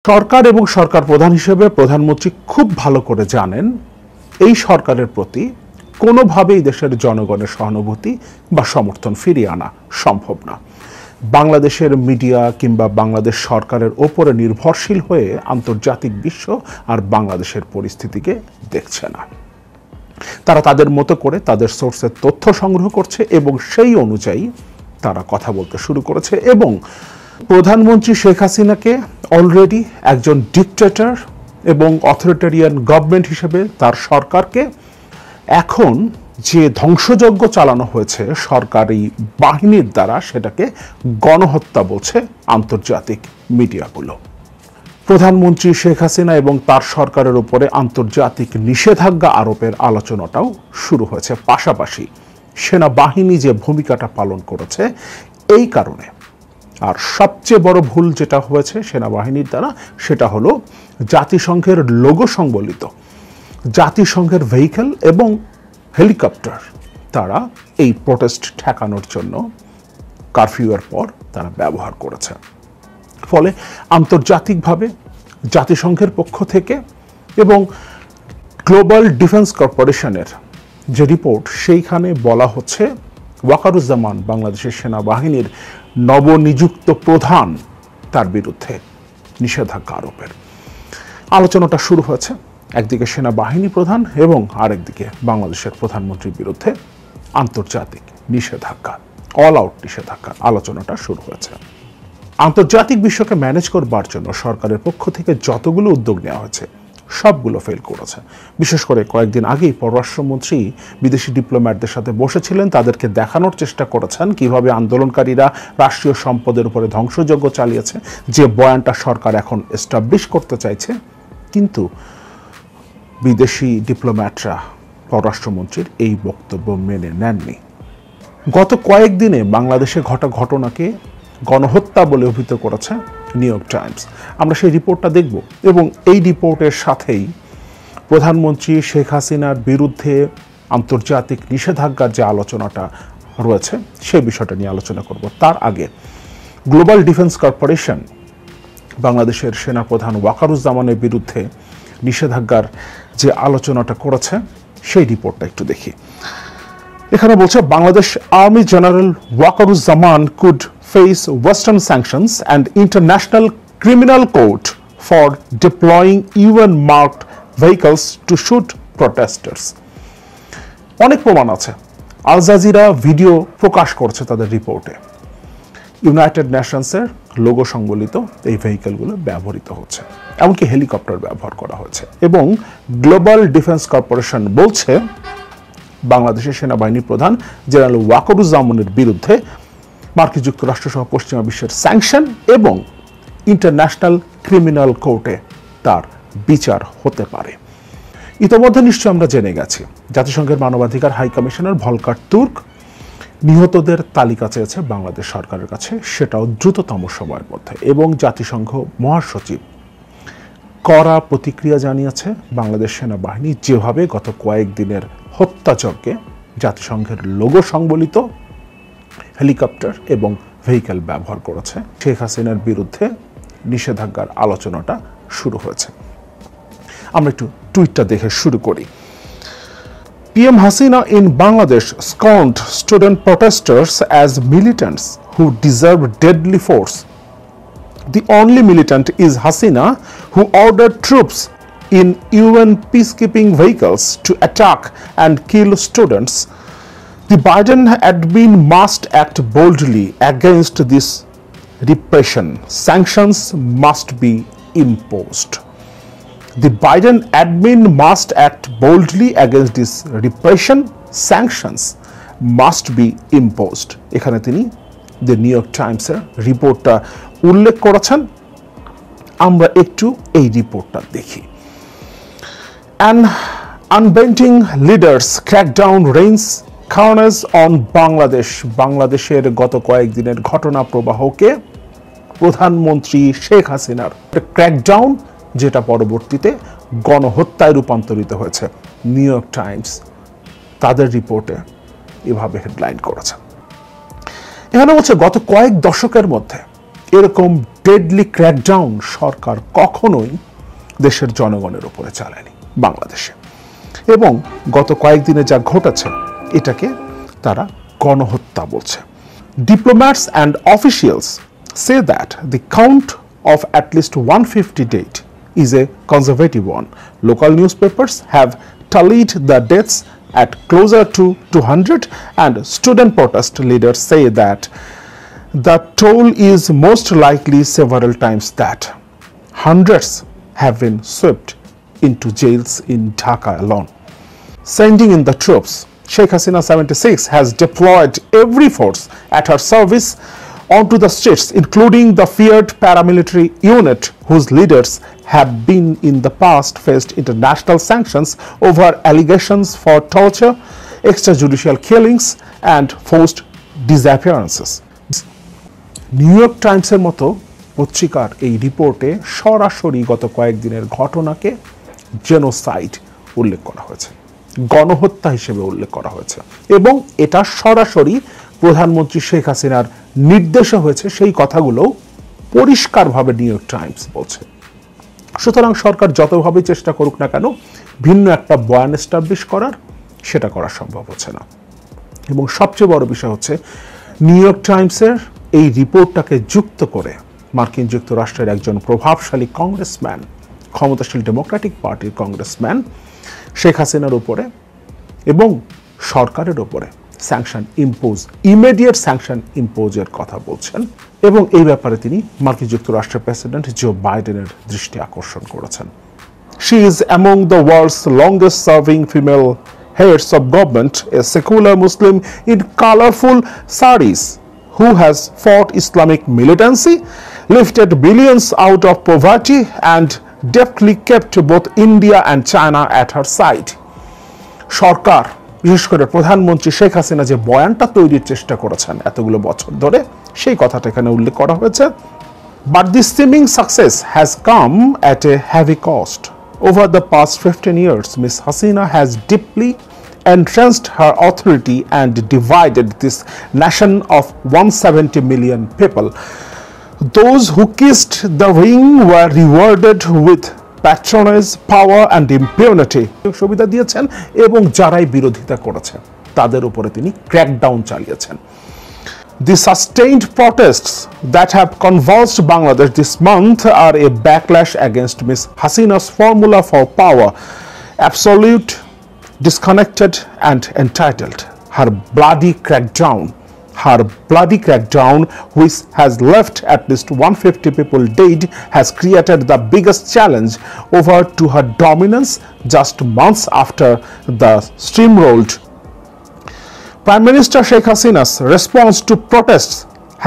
সরকার এবং সরকার প্রধান হিসেবে প্রধানমন্ত্রী খুব ভালো করে জানেন এই সরকারের প্রতি কোনোভাবেই দেশের জনগণের সহানুভূতি বা সমর্থন ফিরিয়ে আনা সম্ভব না। বাংলাদেশের মিডিয়া কিংবা বাংলাদেশ সরকারের ওপরে নির্ভরশীল হয়ে আন্তর্জাতিক বিশ্ব আর বাংলাদেশের পরিস্থিতিকে দেখছে না। তারা তাদের মতো করে তাদের সোর্সের তথ্য সংগ্রহ করছে এবং সেই অনুযায়ী তারা কথা বলতে শুরু করেছে এবং প্রধানমন্ত্রী শেখ হাসিনাকে অলরেডি একজন ডিকটেটর এবং অথরিটেরিয়ান গভর্নমেন্ট হিসেবে তার সরকারকে এখন যে ধ্বংসযজ্ঞ চালানো হয়েছে সরকারি বাহিনীর দ্বারা সেটাকে গণহত্যা বলছে আন্তর্জাতিক মিডিয়াগুলো। প্রধানমন্ত্রী শেখ হাসিনা এবং তার সরকারের উপরে আন্তর্জাতিক নিষেধাজ্ঞা আরোপের আলোচনাটাও শুরু হয়েছে। পাশাপাশি সেনাবাহিনী যে ভূমিকাটা পালন করেছে এই কারণে, আর সবচেয়ে বড় ভুল যেটা হয়েছে সেনাবাহিনীর দ্বারা সেটা হলো জাতিসংঘের লোগো সংবলিত জাতিসংঘের ভেহিকল এবং হেলিকপ্টার তারা এই প্রোটেস্ট ঠেকানোর জন্য কারফিউয়ের পর তারা ব্যবহার করেছে। ফলে আন্তর্জাতিকভাবে জাতিসংঘের পক্ষ থেকে এবং গ্লোবাল ডিফেন্স কর্পোরেশনের যে রিপোর্ট সেইখানে বলা হচ্ছে ওয়াকারুজ্জামান বাংলাদেশের সেনাবাহিনীর নবনিযুক্ত প্রধান তার বিরুদ্ধে নিষেধাজ্ঞা আরোপের আলোচনাটা শুরু হয়েছে। একদিকে সেনাবাহিনী প্রধান এবং আরেকদিকে বাংলাদেশের প্রধানমন্ত্রীর বিরুদ্ধে আন্তর্জাতিক নিষেধাজ্ঞা, অল আউট নিষেধাজ্ঞা আলোচনাটা শুরু হয়েছে। আন্তর্জাতিক বিশ্বকে ম্যানেজ করবার জন্য সরকারের পক্ষ থেকে যতগুলো উদ্যোগ নেওয়া হয়েছে সবগুলো ফেল করেছে। বিশেষ করে কয়েকদিন আগেই পররাষ্ট্রমন্ত্রী বিদেশি ডিপ্লোম্যাটদের সাথে বসেছিলেন, তাদেরকে দেখানোর চেষ্টা করেছেন কিভাবে আন্দোলনকারীরা রাষ্ট্রীয় সম্পদের উপরে ধ্বংসযজ্ঞ চালিয়েছে, যে বয়ানটা সরকার এখন এস্টাবলিশ করতে চাইছে। কিন্তু বিদেশি ডিপ্লোম্যাটরা পররাষ্ট্রমন্ত্রীর এই বক্তব্য মেনে নেননি। গত কয়েকদিনে বাংলাদেশে ঘটা ঘটনাকে গণহত্যা বলে অভিহিত করেছে নিউ ইয়র্ক টাইমস। আমরা সেই রিপোর্টটা দেখব এবং এই রিপোর্টের সাথেই প্রধানমন্ত্রী শেখ হাসিনার বিরুদ্ধে আন্তর্জাতিক নিষেধাজ্ঞার যে আলোচনাটা রয়েছে সেই বিষয়টা নিয়ে আলোচনা করব। তার আগে গ্লোবাল ডিফেন্স কর্পোরেশন বাংলাদেশের সেনাপ্রধান ওয়াকারুজ্জামানের বিরুদ্ধে নিষেধাজ্ঞার যে আলোচনাটা করেছে সেই রিপোর্টটা একটু দেখি। এখানে বলছে Bangladesh army general Wakeruzzaman could face Western sanctions and International Criminal Court for deploying UN-marked vehicles to shoot protesters. অনেক প্রমাণ আছে। আল জাজিরা ভিডিও প্রকাশ করছে তাদের রিপোর্টে। ইউনাইটেড নেশনসের লোগো সংবলিত এই ভেহিকলগুলো ব্যবহৃত হচ্ছে, এমনকি হেলিকপ্টার ব্যবহার করা হয়েছে। এবং গ্লোবাল ডিফেন্স কর্পোরেশন বলছে বাংলাদেশের সেনাবাহিনী প্রধান জেনারেল ওয়াকারুজ্জামানের বিরুদ্ধে মার্কিন যুক্তরাষ্ট্র সহ পশ্চিমা বিশ্বের স্যাংশন এবং ইন্টারন্যাশনাল ক্রিমিনাল কোর্টে তার বিচার হতে পারে। ইতোমধ্যে নিশ্চয় আমরা জেনে গেছি জাতিসংঘের মানবাধিকার হাই কমিশনার ভলকার তুর্ক নিহতদের তালিকা চেয়েছে বাংলাদেশ সরকারের কাছে, সেটাও দ্রুততম সময়ের মধ্যে। এবং জাতিসংঘ মহাসচিব কড়া প্রতিক্রিয়া জানিয়েছে বাংলাদেশ সেনাবাহিনী যেভাবে গত কয়েকদিনের হত্যাযজ্ঞে জাতিসংঘের লোগো সংবলিত হেলিকপ্টার এবং ভেহিকল ব্যবহার করেছে। শেখ হাসিনার বিরুদ্ধে নিষেধাজ্ঞার আলোচনাটা শুরু হয়েছে। আমরা একটু টুইটটা দেখে শুরু করি। PM Hasina in Bangladesh scorned student protesters as militants who deserve deadly force. The only militant is Hasina, who ordered troops in UN peacekeeping vehicles to attack and kill students. The Biden admin must act boldly against this repression. Sanctions must be imposed. The Biden admin must act boldly against this repression. Sanctions must be imposed. এখানে তিনি the new York টাইমসের রিপোর্টটা উল্লেখ করেছেন। আমরা একটু এই রিপোর্টটা দেখি। An unbending leaders crackdown reigns carnage on Bangladesh. বাংলাদেশের গত কয়েকদিনের ঘটনা প্রবাহকে প্রধানমন্ত্রী শেখ হাসিনার ক্র্যাকডাউন, যেটা পরবর্তীতে গণহত্যায় রূপান্তরিত হয়েছে, নিউ ইয়র্ক টাইমস তাদের রিপোর্টে এভাবে হেডলাইন করেছে। এখানে হচ্ছে গত কয়েক দশকের মধ্যে এরকম ডেডলি ক্র্যাকডাউন সরকার কখনোই দেশের জনগণের উপরে চালায়নি বাংলাদেশে। এবং গত কয়েকদিনে যা ঘটেছে এটাকে তারা গণহত্যা বলছে। Diplomats and officials say that the count of at least 150 dead is a conservative one. Local newspapers have tallied the deaths at closer to 200, and student protest leaders say that the toll is most likely several times that. Hundreds have been swept into jails in Dhaka alone. Sending in the troops, Sheikh Hasina 76 has deployed every force at her service onto the streets, including the feared paramilitary unit whose leaders have been in the past faced international sanctions over allegations for torture, extrajudicial killings and forced disappearances. New York টাইমসের মতো পত্রিকার এই রিপোর্টে সরাসরি গত কয়েকদিনের ঘটনাকে genocide উল্লেখ করা হয়েছে, গণহত্যা হিসেবে উল্লেখ করা হয়েছে, এবং এটা সরাসরি প্রধানমন্ত্রী শেখ হাসিনার নির্দেশে হয়েছে সেই কথাগুলো পরিষ্কারভাবে নিউ ইয়র্ক টাইমস বলছে। সুতরাং সরকার যতভাবে চেষ্টা করুক না কেন ভিন্ন একটা বয়ান এস্টাবলিশ করার সেটা করা সম্ভব হচ্ছে না। এবং সবচেয়ে বড় বিষয় হচ্ছে নিউ ইয়র্ক টাইমসের এই রিপোর্টটাকে যুক্ত করে মার্কিন যুক্তরাষ্ট্রের একজন প্রভাবশালী কংগ্রেসম্যান, ক্ষমতাশীল ডেমোক্রেটিক পার্টির কংগ্রেসম্যান শেখ হাসিনার উপরে এবং সরকারের উপরে স্যাংশন ইম্পোজ, ইমিডিয়েট স্যাংশন ইম্পোজের কথা বলছেন, এবং এই ব্যাপারে তিনি মার্কিন যুক্তরাষ্ট্রের প্রেসিডেন্ট জো বাইডেনের দৃষ্টি আকর্ষণ করেছেন। She is among the world's longest serving female heads of government, a secular Muslim in colorful saris who has fought Islamic militancy, lifted billions out of poverty and deftly kept both India and China at her side. সরকার, বিশেষ করে প্রধানমন্ত্রী শেখ হাসিনা যে বয়ানটা তৈরির চেষ্টা করেছেন এতগুলো বছর ধরে, সেই কথাটা এখানে উল্লেখ করা হয়েছে। But this seeming success has come at a heavy cost. Over the past 15 years, Ms. Hasina has deeply entrenched her authority and divided this nation of 170 million people. Those who kissed the ring were rewarded with patronage, power and impunity. সুবিধা দিয়েছেন এবং যারাই বিরোধিতা করেছে তাদের উপরে তিনি crackdown চালিয়েছেন। The sustained protests that have convulsed Bangladesh this month are a backlash against Ms. Hasina's formula for power, absolute, disconnected and entitled. Her bloody crackdown, which has left at least 150 people dead, has created the biggest challenge over to her dominance just months after the steamrolled. Prime Minister Sheikh Hasina's response to protests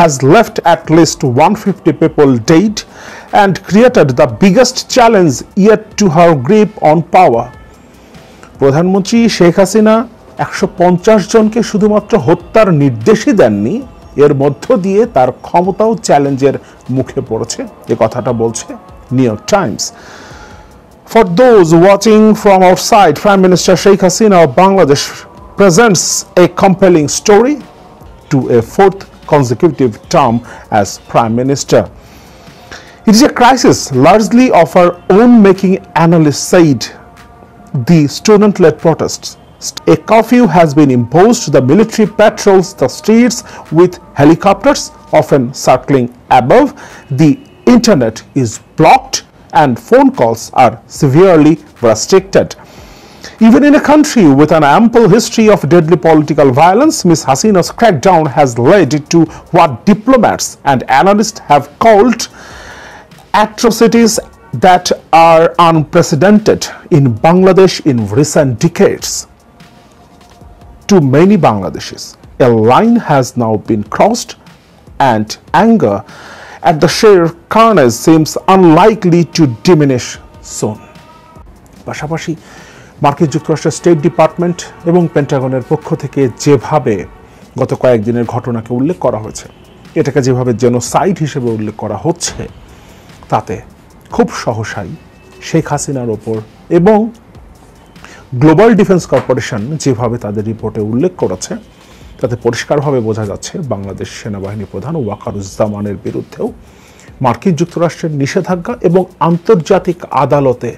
has left at least 150 people dead and created the biggest challenge yet to her grip on power. প্রধানমন্ত্রী শেখ হাসিনা 150 জনকে শুধুমাত্র হত্যার নির্দেশই দেননি, এর মধ্য দিয়ে তার ক্ষমতাও চ্যালেঞ্জের মুখে পড়েছে, এ কথাটা বলছে new York Times. For those watching from outside, Prime Minister Sheikh Hasina of Bangladesh presents a compelling story to a fourth consecutive term as Prime Minister. It is a crisis largely of her own making, analysts said. The student-led protests. A curfew has been imposed. The military patrols the streets with helicopters, often circling above. The internet is blocked and phone calls are severely restricted. Even in a country with an ample history of deadly political violence, Ms. Hasina's crackdown has led to what diplomats and analysts have called atrocities that are unprecedented in Bangladesh in recent decades. To many Bangladeshis, a line has now been crossed, and anger at the sheer carnage seems unlikely to diminish soon. পাশাপাশি মার্কিন যুক্তরাষ্ট্রের state department এবং পেন্টাগনের পক্ষ থেকে যেভাবে গত কয়েকদিনের ঘটনাকে উল্লেখ করা হয়েছে, এটাকে যেভাবে জেনোসাইড হিসেবে উল্লেখ করা হচ্ছে, তাতে খুব সহসাই শেখ হাসিনার ওপর এবং গ্লোবাল ডিফেন্স কর্পোরেশন যেভাবে তাদের রিপোর্টে উল্লেখ করেছে, তাতে পরিষ্কারভাবে বোঝা যাচ্ছে বাংলাদেশ সেনাবাহিনী প্রধান ওয়াকারুজ্জামানের বিরুদ্ধেও মার্কিন যুক্তরাষ্ট্রের নিষেধাজ্ঞা এবং আন্তর্জাতিক আদালতে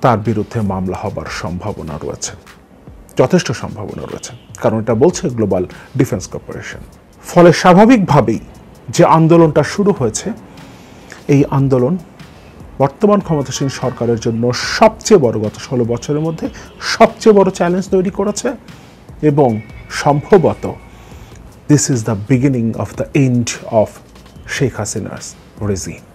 তার বিরুদ্ধে মামলা হবার সম্ভাবনা রয়েছে, যথেষ্ট সম্ভাবনা রয়েছে, কারণ এটা বলছে গ্লোবাল ডিফেন্স কর্পোরেশন। ফলে স্বাভাবিকভাবেই যে আন্দোলনটা শুরু হয়েছে, এই আন্দোলন বর্তমান ক্ষমতাসীন সরকারের জন্য সবচেয়ে বড়, গত 16 বছরের মধ্যে সবচেয়ে বড় চ্যালেঞ্জ তৈরি করেছে, এবং সম্ভবত this is the beginning of the end of Sheikh Hasina's regime.